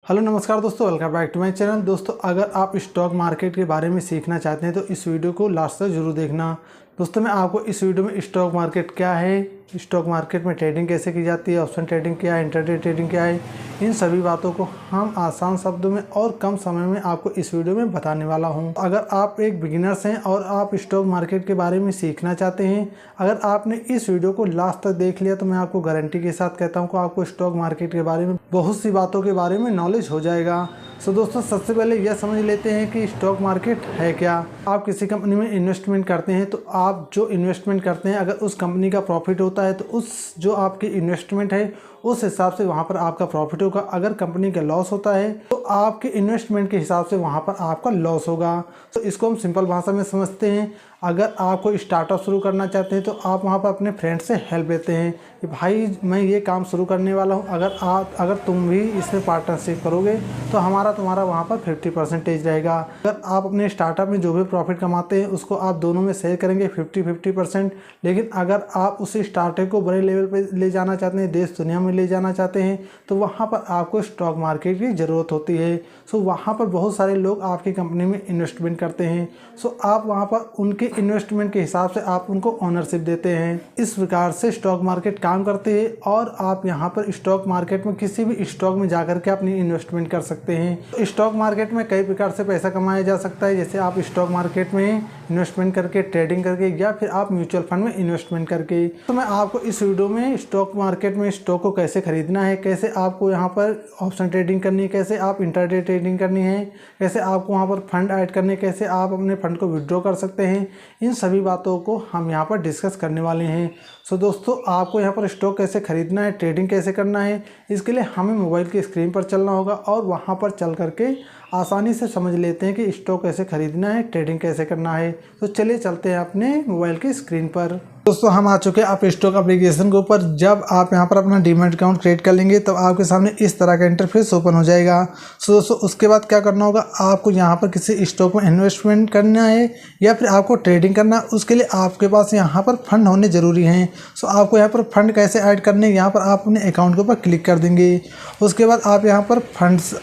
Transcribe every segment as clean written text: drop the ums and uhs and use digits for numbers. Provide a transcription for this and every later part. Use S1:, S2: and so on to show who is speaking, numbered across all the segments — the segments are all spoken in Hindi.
S1: हेलो नमस्कार दोस्तों, welcome back to my channel. दोस्तों, अगर आप स्टॉक मार्केट के बारे में सीखना चाहते हैं तो इस वीडियो को लास्ट तक जरूर देखना। दोस्तों, मैं आपको इस वीडियो में स्टॉक मार्केट क्या है, स्टॉक मार्केट में ट्रेडिंग कैसे की जाती है, ऑप्शन ट्रेडिंग क्या है, इंट्राडे ट्रेडिंग क्या है, इन सभी बातों को हम आसान शब्दों में और कम समय में आपको इस वीडियो में बताने वाला हूं। अगर आप एक बिगिनर्स हैं और आप स्टॉक मार्केट के बारे में सीखना चाहते हैं, अगर आपने इस वीडियो को लास्ट तक देख लिया तो मैं आपको गारंटी के साथ कहता हूं कि आपको स्टॉक मार्केट के बारे में बहुत सी बातों के बारे में नॉलेज हो जाएगा। सो दोस्तों, सबसे पहले यह समझ लेते हैं कि स्टॉक मार्केट है क्या। आप किसी कंपनी में इन्वेस्टमेंट करते हैं तो आप जो इन्वेस्टमेंट करते हैं, अगर उस कंपनी का प्रॉफिट होता है तो उस जो आपकी इन्वेस्टमेंट है उस हिसाब से वहाँ पर आपका प्रॉफिट होगा। अगर कंपनी का लॉस होता है तो आपके इन्वेस्टमेंट के हिसाब से वहाँ पर आपका लॉस होगा। तो इसको हम सिंपल भाषा में समझते हैं। अगर आप कोई स्टार्टअप शुरू करना चाहते हैं तो आप वहाँ पर अपने फ्रेंड से हेल्प लेते हैं कि भाई मैं ये काम शुरू करने वाला हूँ, अगर तुम भी इसमें पार्टनरशिप करोगे तो तुम्हारा वहाँ पर 50% रहेगा। अगर आप अपने स्टार्टअप में जो भी प्रॉफिट कमाते हैं उसको आप दोनों में शेयर करेंगे 50-50%। लेकिन अगर आप उसी स्टार्टअप को बड़े लेवल पर ले जाना चाहते हैं, देश दुनिया में ले जाना चाहते हैं, तो वहाँ पर आपको स्टॉक मार्केट की ज़रूरत होती है। सो वहाँ पर बहुत सारे लोग आपकी कंपनी में इन्वेस्टमेंट करते हैं। सो आप वहाँ पर उनके इन्वेस्टमेंट के हिसाब से आप उनको ओनरशिप देते हैं। इस प्रकार से स्टॉक मार्केट काम करते हैं और आप यहाँ पर स्टॉक मार्केट में किसी भी स्टॉक में जाकर के अपनी इन्वेस्टमेंट कर सकते हैं। तो स्टॉक मार्केट में कई प्रकार से पैसा कमाया जा सकता है, जैसे आप स्टॉक मार्केट में इन्वेस्टमेंट करके, ट्रेडिंग करके, या फिर आप म्यूचुअल फंड में इन्वेस्टमेंट करके। तो मैं आपको इस वीडियो में स्टॉक मार्केट में स्टॉक को कैसे खरीदना है, कैसे आपको यहाँ पर ऑप्शन ट्रेडिंग करनी है, कैसे आप इंट्राडे ट्रेडिंग करनी है, कैसे आपको वहाँ पर फंड ऐड करने, कैसे आप अपने फंड को विड्रॉ कर सकते हैं, इन सभी बातों को हम यहाँ पर डिस्कस करने वाले हैं। सो दोस्तों, आपको यहाँ पर स्टॉक कैसे खरीदना है, ट्रेडिंग कैसे करना है, इसके लिए हमें मोबाइल की स्क्रीन पर चलना होगा और वहाँ पर चल करके आसानी से समझ लेते हैं कि स्टॉक कैसे खरीदना है, ट्रेडिंग कैसे करना है। तो चलिए चलते हैं अपने मोबाइल की स्क्रीन पर। दोस्तों, हम आ चुके हैं आप स्टॉक एप्लीकेशन के ऊपर। जब आप यहाँ पर अपना डीमैट अकाउंट क्रिएट कर लेंगे तब आपके सामने इस तरह का इंटरफेस ओपन हो जाएगा। सो दोस्तों, उसके बाद क्या करना होगा, आपको यहाँ पर किसी स्टॉक में इन्वेस्टमेंट करना है या फिर आपको ट्रेडिंग करना है, उसके लिए आपके पास यहाँ पर फंड होने ज़रूरी हैं। सो आपको यहाँ पर फंड कैसे ऐड करने, यहाँ पर आप अपने अकाउंट के ऊपर क्लिक कर देंगे। उसके बाद आप यहाँ पर फंड्स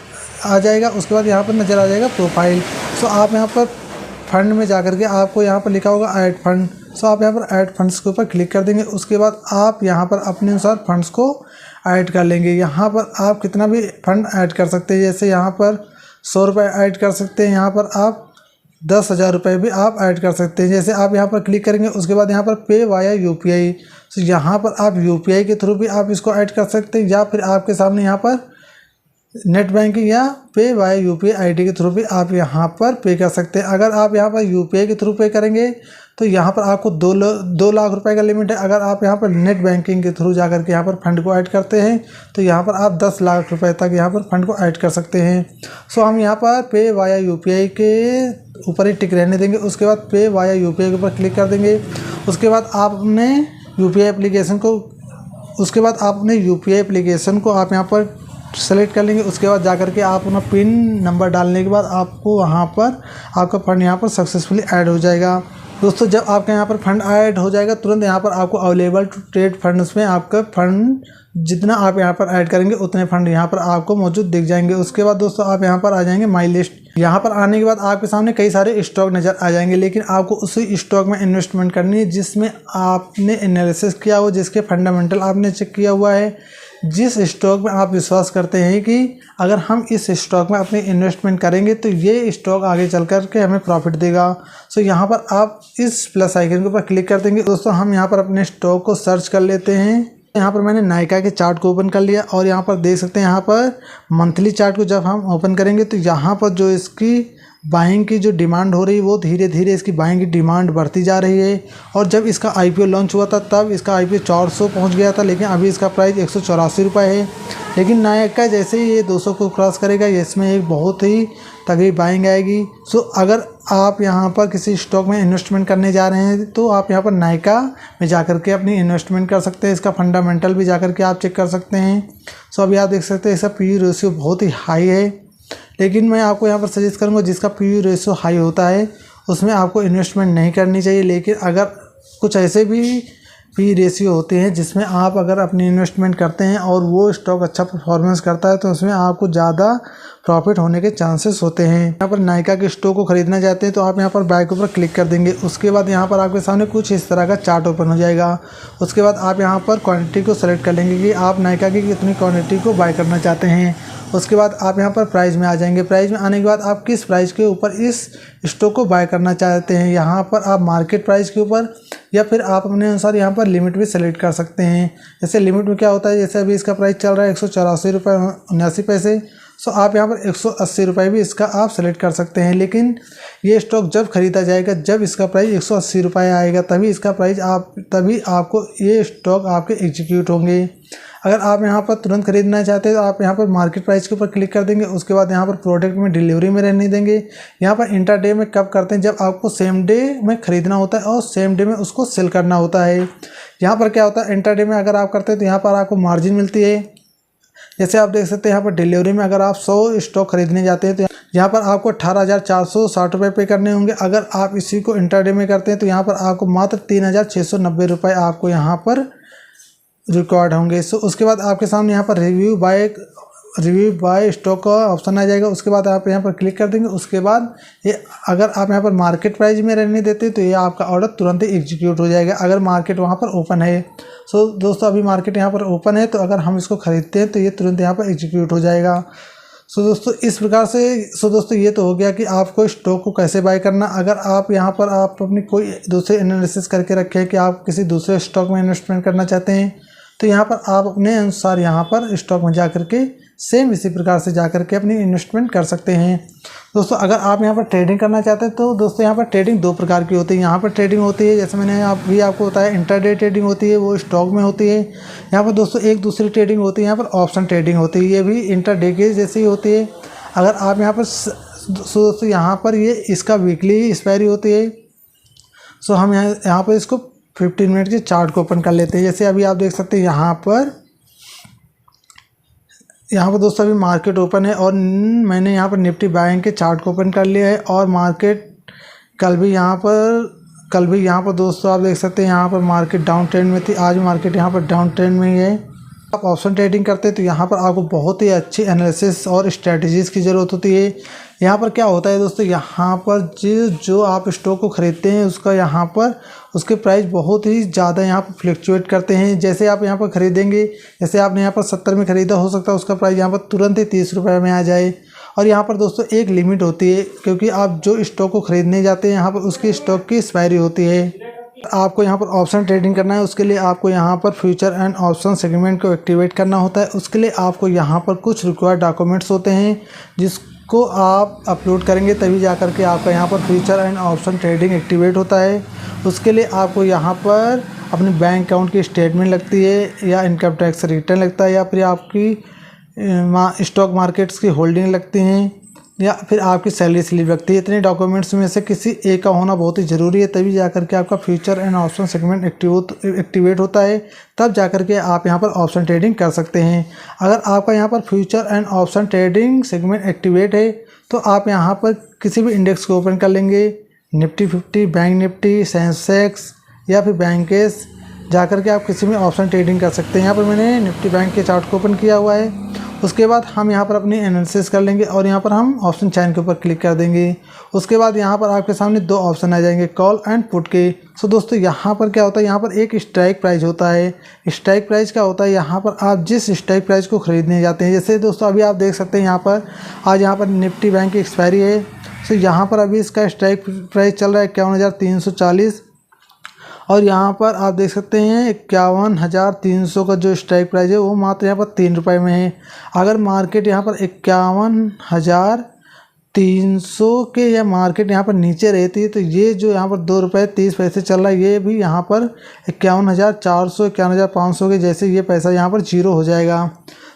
S1: आ जाएगा, उसके बाद यहाँ पर नज़र आ जाएगा प्रोफाइल। सो आप यहाँ पर फंड में जाकर के आपको यहाँ पर लिखा होगा ऐड फंड। सो आप यहाँ पर ऐड फंड्स के ऊपर क्लिक कर देंगे। उसके बाद आप यहाँ पर अपने अनुसार फंड्स को ऐड कर लेंगे। यहाँ पर आप कितना भी फंड ऐड कर सकते हैं, जैसे यहाँ पर 100 रुपये ऐड कर सकते हैं, यहाँ पर आप 10,000 रुपये भी आप ऐड कर सकते हैं। जैसे आप यहाँ पर क्लिक करेंगे, उसके बाद यहाँ पर पे वाया UPI, तो यहाँ पर आप UPI के थ्रू भी आप इसको ऐड कर सकते हैं, या फिर आपके सामने यहाँ पर नेट बैंकिंग या पे वाया UPI ID के थ्रू भी आप यहाँ पर पे कर सकते हैं। अगर आप यहाँ पर UPI के थ्रू पे करेंगे तो यहाँ पर आपको 2 लाख रुपए का लिमिट है। अगर आप यहाँ पर नेट बैंकिंग के थ्रू जाकर के यहाँ पर फंड को ऐड करते हैं तो यहाँ पर आप 10 लाख रुपए तक यहाँ पर फंड को ऐड कर सकते हैं। सो हम यहाँ पर पे वाया UPI के ऊपर ही टिक रहने देंगे। उसके बाद पे वाया UPI के ऊपर क्लिक कर देंगे। उसके बाद आप अपने UPI एप्लीकेशन को आप यहाँ पर सेलेक्ट कर लेंगे। उसके बाद जाकर के आप अपना पिन नंबर डालने के बाद आपको वहाँ पर आपका फंड यहाँ पर सक्सेसफुली ऐड हो जाएगा। दोस्तों, जब आपका यहाँ पर फंड ऐड हो जाएगा तुरंत यहाँ पर आपको अवेलेबल टू ट्रेड फंड्स में आपका फंड जितना आप यहाँ पर ऐड करेंगे उतने फंड यहाँ पर आपको मौजूद दिख जाएंगे। उसके बाद दोस्तों आप यहाँ पर आ जाएंगे माई लिस्ट। यहाँ पर आने के बाद आपके सामने कई सारे स्टॉक नज़र आ जाएंगे, लेकिन आपको उसी स्टॉक में इन्वेस्टमेंट करनी है जिसमें आपने एनालिसिस किया हो, जिसके फंडामेंटल आपने चेक किया हुआ है, जिस स्टॉक में आप विश्वास करते हैं कि अगर हम इस स्टॉक में अपनी इन्वेस्टमेंट करेंगे तो ये स्टॉक आगे चल कर के हमें प्रॉफिट देगा। सो यहाँ पर आप इस प्लस आइकन के ऊपर क्लिक कर देंगे। दोस्तों, हम यहाँ पर अपने स्टॉक को सर्च कर लेते हैं। यहाँ पर मैंने नायका के चार्ट को ओपन कर लिया और यहाँ पर देख सकते हैं, यहाँ पर मंथली चार्ट को जब हम ओपन करेंगे तो यहाँ पर जो इसकी बाइंग की जो डिमांड हो रही है वो धीरे धीरे इसकी बाइंग की डिमांड बढ़ती जा रही है। और जब इसका IPO लॉन्च हुआ था तब इसका IPO 400 पहुंच गया था, लेकिन अभी इसका प्राइस 184 रुपये है। लेकिन नायका जैसे ही ये 200 को क्रॉस करेगा, इसमें एक बहुत ही तगड़ी बाइंग आएगी। सो अगर आप यहाँ पर किसी स्टॉक में इन्वेस्टमेंट करने जा रहे हैं तो आप यहाँ पर नायका में जाकर के अपनी इन्वेस्टमेंट कर सकते हैं। इसका फंडामेंटल भी जाकर के आप चेक कर सकते हैं। सो अभी आप देख सकते हैं इसका PE रेशियो बहुत ही हाई है, लेकिन मैं आपको यहाँ पर सजेस्ट करूँगा जिसका PE रेशियो हाई होता है उसमें आपको इन्वेस्टमेंट नहीं करनी चाहिए। लेकिन अगर कुछ ऐसे भी पी रेशियो होते हैं, जिसमें आप अगर अपनी इन्वेस्टमेंट करते हैं और वो स्टॉक अच्छा परफॉर्मेंस करता है तो उसमें आपको ज़्यादा प्रॉफिट होने के चांसेस होते हैं। यहाँ पर नायका के स्टॉक को खरीदना चाहते हैं तो आप यहाँ पर बाय के ऊपर क्लिक कर देंगे। उसके बाद यहाँ पर आपके सामने कुछ इस तरह का चार्ट ओपन हो जाएगा। उसके बाद आप यहाँ पर क्वांटिटी को सेलेक्ट कर लेंगे कि आप नायका की कितनी क्वांटिटी को बाय करना चाहते हैं। उसके बाद आप यहाँ पर प्राइस में आ जाएंगे। प्राइस में आने के बाद आप किस प्राइस के ऊपर इस स्टॉक को बाय करना चाहते हैं, यहाँ पर आप मार्केट प्राइस के ऊपर या फिर आप अपने अनुसार यहाँ पर लिमिट भी सेलेक्ट कर सकते हैं। जैसे लिमिट में क्या होता है, जैसे अभी इसका प्राइस चल रहा है 184 रुपये 79 पैसे, सो आप यहाँ पर 180 रुपये भी इसका आप सेलेक्ट कर सकते हैं। लेकिन ये स्टॉक जब खरीदा जाएगा, जब इसका प्राइस 180 रुपये आएगा, तभी इसका प्राइस तभी आपको ये स्टॉक आपके एग्जीक्यूट होंगे। अगर आप यहाँ पर तुरंत खरीदना चाहते हैं तो आप यहाँ पर मार्केट प्राइस के ऊपर क्लिक कर देंगे। उसके बाद यहाँ पर प्रोडक्ट में डिलीवरी में रहने देंगे। यहाँ पर इंटरडे में कब करते हैं, जब आपको सेम डे में खरीदना होता है और सेम डे में उसको सेल करना होता है। यहाँ पर क्या होता है, इंटरडे में अगर आप करते हैं तो यहाँ पर आपको मार्जिन मिलती है। जैसे आप देख सकते हैं यहाँ पर डिलीवरी में अगर आप 100 स्टॉक खरीदने जाते हैं तो यहाँ पर आपको 18,460 रुपये पे करने होंगे। अगर आप इसी को इंटरडे में करते हैं तो यहाँ पर आपको मात्र 3,690 रुपये आपको यहाँ पर रिकॉर्ड होंगे। सो उसके बाद आपके सामने यहाँ पर रिव्यू बाय स्टॉक का ऑप्शन आ जाएगा। उसके बाद आप यहाँ पर क्लिक कर देंगे। उसके बाद ये अगर आप यहाँ पर मार्केट प्राइस में रहने देते हैं तो ये आपका ऑर्डर तुरंत ही एग्जीक्यूट हो जाएगा, अगर मार्केट वहाँ पर ओपन है। सो दोस्तों अभी मार्केट यहाँ पर ओपन है, तो अगर हम इसको खरीदते हैं तो ये तुरंत यहाँ पर एग्जीक्यूट हो जाएगा। सो दोस्तों इस प्रकार से दोस्तों ये तो हो गया कि आपको स्टॉक को कैसे बाय करना। अगर आप यहाँ पर आप अपनी कोई दूसरे एनालिसिस करके रखे हैं कि आप किसी दूसरे स्टॉक में इन्वेस्टमेंट करना चाहते हैं, तो यहाँ पर आप अपने अनुसार यहाँ पर स्टॉक में जा करके सेम इसी प्रकार से जा करके अपनी इन्वेस्टमेंट कर सकते हैं। दोस्तों अगर आप यहाँ पर ट्रेडिंग करना चाहते हैं तो दोस्तों यहाँ पर ट्रेडिंग 2 प्रकार की होती है। यहाँ पर ट्रेडिंग होती है, जैसे मैंने आपको बताया, इंटरडे ट्रेडिंग होती है, वो स्टॉक में होती है। यहाँ पर दोस्तों एक दूसरी ट्रेडिंग होती है, यहाँ पर ऑप्शन ट्रेडिंग होती है, ये भी इंटरडे के जैसी होती है। अगर आप यहाँ पर दोस्तों यहाँ पर ये इसका वीकली एक्सपायरी होती है। सो हम यहाँ पर इसको 15 मिनट के चार्ट को ओपन कर लेते हैं। जैसे अभी आप देख सकते हैं यहाँ पर दोस्तों अभी मार्केट ओपन है और मैंने यहाँ पर निफ्टी बैंक के चार्ट को ओपन कर लिया है। और मार्केट कल भी यहाँ पर दोस्तों आप देख सकते हैं यहाँ पर मार्केट डाउन ट्रेंड में थी, आज मार्केट यहाँ पर डाउन ट्रेंड में ही है। आप ऑप्शन ट्रेडिंग करते हैं तो यहाँ पर आपको बहुत ही अच्छी एनालिसिस और स्ट्रेटजीज़ की ज़रूरत होती है। यहाँ पर क्या होता है दोस्तों, यहाँ पर जो आप स्टॉक को ख़रीदते हैं उसका यहाँ पर उसके प्राइस बहुत ही ज़्यादा यहाँ पर फ्लक्चुएट करते हैं। जैसे आप यहाँ पर ख़रीदेंगे, जैसे आपने यहाँ पर 70 में ख़रीदा, हो सकता है उसका प्राइस यहाँ पर तुरंत ही 30 रुपये में आ जाए। और यहाँ पर दोस्तों एक लिमिट होती है, क्योंकि आप जो स्टॉक को ख़रीदने जाते हैं यहाँ पर उसकी स्टॉक की एक्सपायरी होती है। आपको यहाँ पर ऑप्शन ट्रेडिंग करना है, उसके लिए आपको यहाँ पर फ्यूचर एंड ऑप्शन सेगमेंट को एक्टिवेट करना होता है। उसके लिए आपको यहाँ पर कुछ रिक्वायर्ड डॉक्यूमेंट्स होते हैं जिसको आप अपलोड करेंगे, तभी जा कर के आपका यहाँ पर future and option trading activate होता है। उसके लिए आपको यहाँ पर अपने बैंक अकाउंट की स्टेटमेंट लगती है, या इनकम टैक्स रिटर्न लगता है, या फिर आपकी स्टॉक मार्केट्स की होल्डिंग लगती हैं, या फिर आपकी सैलरी स्लिप लगती है। इतने डॉक्यूमेंट्स में से किसी एक का होना बहुत ही ज़रूरी है, तभी जाकर के आपका future and option segment activate होता है। तब जाकर के आप यहाँ पर ऑप्शन ट्रेडिंग कर सकते हैं। अगर आपका यहाँ पर future and option trading segment activate है तो आप यहाँ पर किसी भी इंडेक्स को ओपन कर लेंगे, निफ्टी 50, बैंक निफ्टी, सेंसेक्स या फिर बैंकेस, जाकर के आप किसी में ऑप्शन ट्रेडिंग कर सकते हैं। यहाँ पर मैंने निफ्टी बैंक के चार्ट को ओपन किया हुआ है। उसके बाद हम यहाँ पर अपनी एनालिसिस कर लेंगे और यहाँ पर हम ऑप्शन चैन के ऊपर क्लिक कर देंगे। उसके बाद यहाँ पर आपके सामने 2 ऑप्शन आ जाएंगे, कॉल एंड पुट के। सो दोस्तों यहाँ पर क्या होता है, यहाँ पर एक स्ट्राइक प्राइस होता है। स्ट्राइक प्राइस क्या होता है, यहाँ पर आप जिस स्ट्राइक प्राइस को ख़रीदने जाते हैं, जैसे दोस्तों अभी आप देख सकते हैं यहाँ पर आज यहाँ पर निफ्टी बैंक की एक्सपायरी है। सो यहाँ पर अभी इसका स्ट्राइक प्राइस चल रहा है 51,340 और यहाँ पर आप देख सकते हैं 51,300 का जो स्ट्राइक प्राइस है वो मात्र यहाँ पर 3 रुपये में है। अगर मार्केट यहाँ पर 51,300 के या मार्केट यहाँ पर नीचे रहती है तो ये जो यहाँ पर 2 रुपये 30 पैसे चल रहा है, ये भी यहाँ पर 51,400 51,500 के जैसे ये पैसा यहाँ पर जीरो हो जाएगा।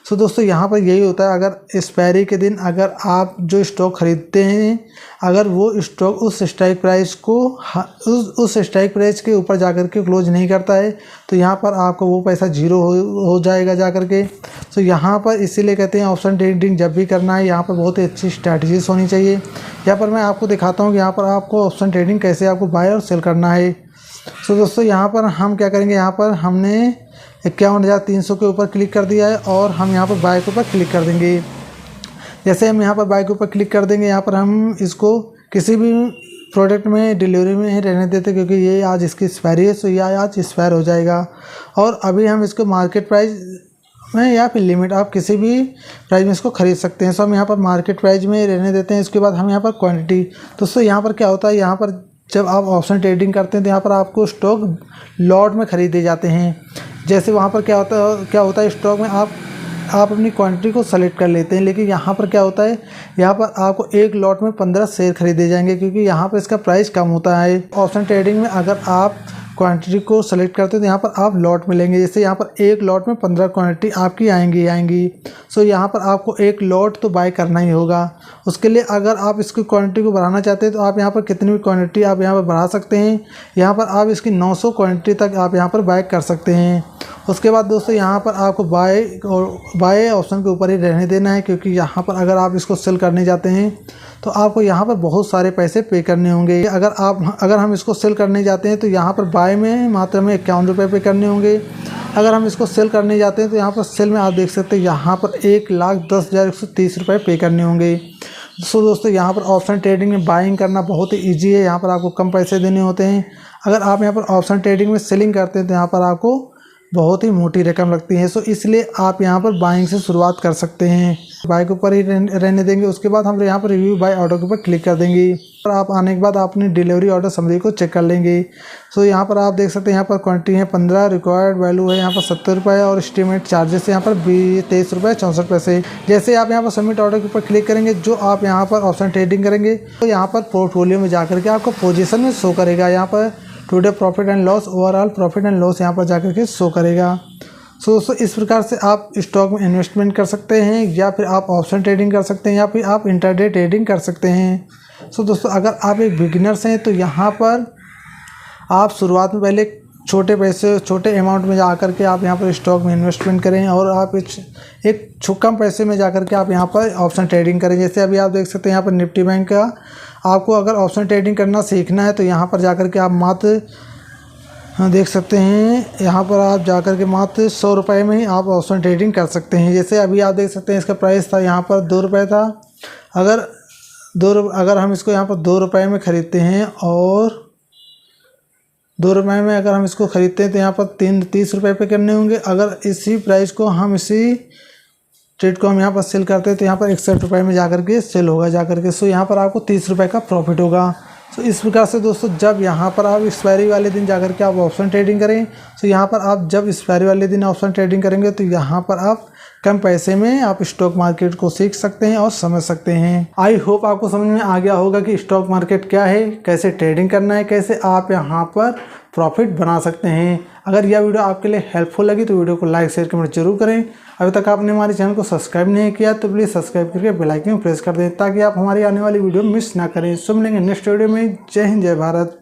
S1: सो दोस्तों यहाँ पर यही होता है, अगर एक्सपायरी के दिन अगर आप जो स्टॉक ख़रीदते हैं, अगर वो स्टॉक उस स्ट्राइक प्राइस को उस स्ट्राइक प्राइस के ऊपर जाकर के क्लोज नहीं करता है तो यहाँ पर आपको वो पैसा जीरो हो जाएगा जाकर के। सो यहाँ पर इसीलिए कहते हैं ऑप्शन ट्रेडिंग जब भी करना है यहाँ पर बहुत ही अच्छी स्ट्रैटेजीज होनी चाहिए। यहाँ पर मैं आपको दिखाता हूँ कि यहाँ पर आपको ऑप्शन ट्रेडिंग कैसे आपको बाय और सेल करना है। सो दोस्तों यहाँ पर हम क्या करेंगे, यहाँ पर हमने 51,300 के ऊपर क्लिक कर दिया है और हम यहाँ पर बाय के ऊपर क्लिक कर देंगे। जैसे हम यहाँ पर बाय के ऊपर क्लिक कर देंगे, यहाँ पर हम इसको किसी भी प्रोडक्ट में डिलीवरी में ही रहने देते, क्योंकि ये आज इसकी एक्सपायरी है, सो ये आज एक्सपायर हो जाएगा। और अभी हम इसको मार्केट प्राइस में या फिर लिमिट, आप किसी भी प्राइस में इसको ख़रीद सकते हैं। सो हम यहाँ पर मार्केट प्राइस में रहने देते हैं। इसके बाद हम यहाँ पर क्वांटिटी, दोस्तों यहाँ पर क्या होता है, यहाँ पर जब आप ऑप्शन ट्रेडिंग करते हैं तो यहाँ पर आपको स्टॉक लॉट में ख़रीदे जाते हैं। जैसे वहाँ पर क्या होता है स्टॉक में आप अपनी क्वांटिटी को सेलेक्ट कर लेते हैं, लेकिन यहाँ पर क्या होता है, यहाँ पर आपको एक लॉट में 15 शेयर खरीदे जाएंगे, क्योंकि यहाँ पर इसका प्राइस कम होता है। ऑप्शन ट्रेडिंग में अगर आप क्वांटिटी को सेलेक्ट करते हैं तो यहाँ पर आप लॉट मिलेंगे। जैसे यहाँ पर एक लॉट में 15 क्वांटिटी आपकी आएंगी। सो यहाँ पर आपको एक लॉट तो बाय करना ही होगा। उसके लिए अगर आप इसकी क्वांटिटी को बढ़ाना चाहते हैं तो आप यहाँ पर कितनी भी क्वांटिटी आप यहाँ पर बढ़ा सकते हैं। यहाँ पर आप इसकी 900 क्वांटिटी तक आप यहाँ पर बाय कर सकते हैं। उसके बाद दोस्तों यहाँ पर आपको बाय ऑप्शन के ऊपर ही रहने देना है, क्योंकि यहाँ पर अगर आप इसको सेल करने जाते हैं तो आपको यहाँ पर बहुत सारे पैसे पे करने होंगे। अगर हम इसको सेल करने जाते हैं तो यहाँ पर बाय में मात्र में 51 रुपये पे करने होंगे। अगर हम इसको सेल करने जाते हैं तो यहाँ पर सेल में आप देख सकते हैं यहाँ पर 1,10,130 रुपये पे करने होंगे। सो दोस्तों यहाँ पर ऑप्शन ट्रेडिंग में बाइंग करना बहुत ही ईजी है। यहाँ पर आपको कम पैसे देने होते हैं। अगर आप यहाँ पर ऑप्शन ट्रेडिंग में सेलिंग करते हैं तो यहाँ पर आपको बहुत ही मोटी रकम लगती है। सो इसलिए आप यहाँ पर बाइंग से शुरुआत कर सकते हैं। बाय के ऊपर ही रहने देंगे। उसके बाद हम यहाँ पर रिव्यू बाय ऑर्डर के ऊपर क्लिक कर देंगे और आप आने के बाद अपनी डिलीवरी ऑर्डर समरी को चेक कर लेंगे। सो यहाँ पर आप देख सकते हैं यहाँ पर क्वांटिटी है 15, रिक्वायर्ड वैल्यू है यहाँ पर 70 रुपये और एस्टीमेट चार्जेस है यहाँ पर 23 रुपये 64 पैसे। जैसे आप यहाँ पर सबमिट ऑर्डर के ऊपर क्लिक करेंगे, जो आप यहाँ पर ऑप्शन ट्रेडिंग करेंगे तो यहाँ पर पोर्टफोलियो में जाकर के आपको पोजीशन में शो करेगा। यहाँ पर today profit and loss, overall profit and loss यहाँ पर जाकर के शो करेगा। सो दोस्तों इस प्रकार से आप स्टॉक में इन्वेस्टमेंट कर सकते हैं, या फिर आप ऑप्शन ट्रेडिंग कर सकते हैं, या फिर आप इंट्राडे ट्रेडिंग कर सकते हैं। सो दोस्तों अगर आप एक बिगिनर्स हैं तो यहाँ पर आप शुरुआत में पहले छोटे अमाउंट में जा कर के आप यहाँ पर स्टॉक में इन्वेस्टमेंट करें, और आप एक कम पैसे में जा कर के आप यहाँ पर ऑप्शन ट्रेडिंग करें। जैसे अभी आप देख सकते हैं यहाँ पर निफ्टी बैंक का आपको अगर ऑप्शन ट्रेडिंग करना सीखना है तो यहाँ पर जाकर के आप मात्र देख सकते हैं, यहाँ पर आप जाकर के मात्र 100 रुपये में ही आप ऑप्शन ट्रेडिंग कर सकते हैं। जैसे अभी आप देख सकते हैं इसका प्राइस था यहाँ पर 2 रुपये था। अगर हम इसको यहाँ पर 2 रुपये में ख़रीदते हैं और 2 रुपये में अगर हम इसको ख़रीदते हैं तो यहाँ पर 30 रुपये पे करने होंगे। अगर इसी प्राइस को हम इसी ट्रेड को हम यहाँ पर सेल करते हैं तो यहाँ पर 61 रुपये में जाकर के सेल होगा जाकर के। सो यहाँ पर आपको 30 रुपये का प्रॉफिट होगा। सो इस प्रकार से दोस्तों जब यहाँ पर आप एक्सपायरी वाले दिन जाकर के आप ऑप्शन ट्रेडिंग करें, तो यहाँ पर आप जब एक्सपायरी वाले दिन ऑप्शन ट्रेडिंग करेंगे तो यहाँ पर आप कम पैसे में आप स्टॉक मार्केट को सीख सकते हैं और समझ सकते हैं। आई होप आपको समझ में आ गया होगा कि स्टॉक मार्केट क्या है, कैसे ट्रेडिंग करना है, कैसे आप यहाँ पर प्रॉफिट बना सकते हैं। अगर यह वीडियो आपके लिए हेल्पफुल लगी तो वीडियो को लाइक शेयर कमेंट जरूर करें। अभी तक आपने हमारे चैनल को सब्सक्राइब नहीं किया तो प्लीज़ सब्सक्राइब करके बेल आइकन प्रेस कर दें, ताकि आप हमारी आने वाली वीडियो मिस ना करें। सुन लेंगे नेक्स्ट वीडियो में। जय हिंद, जय भारत।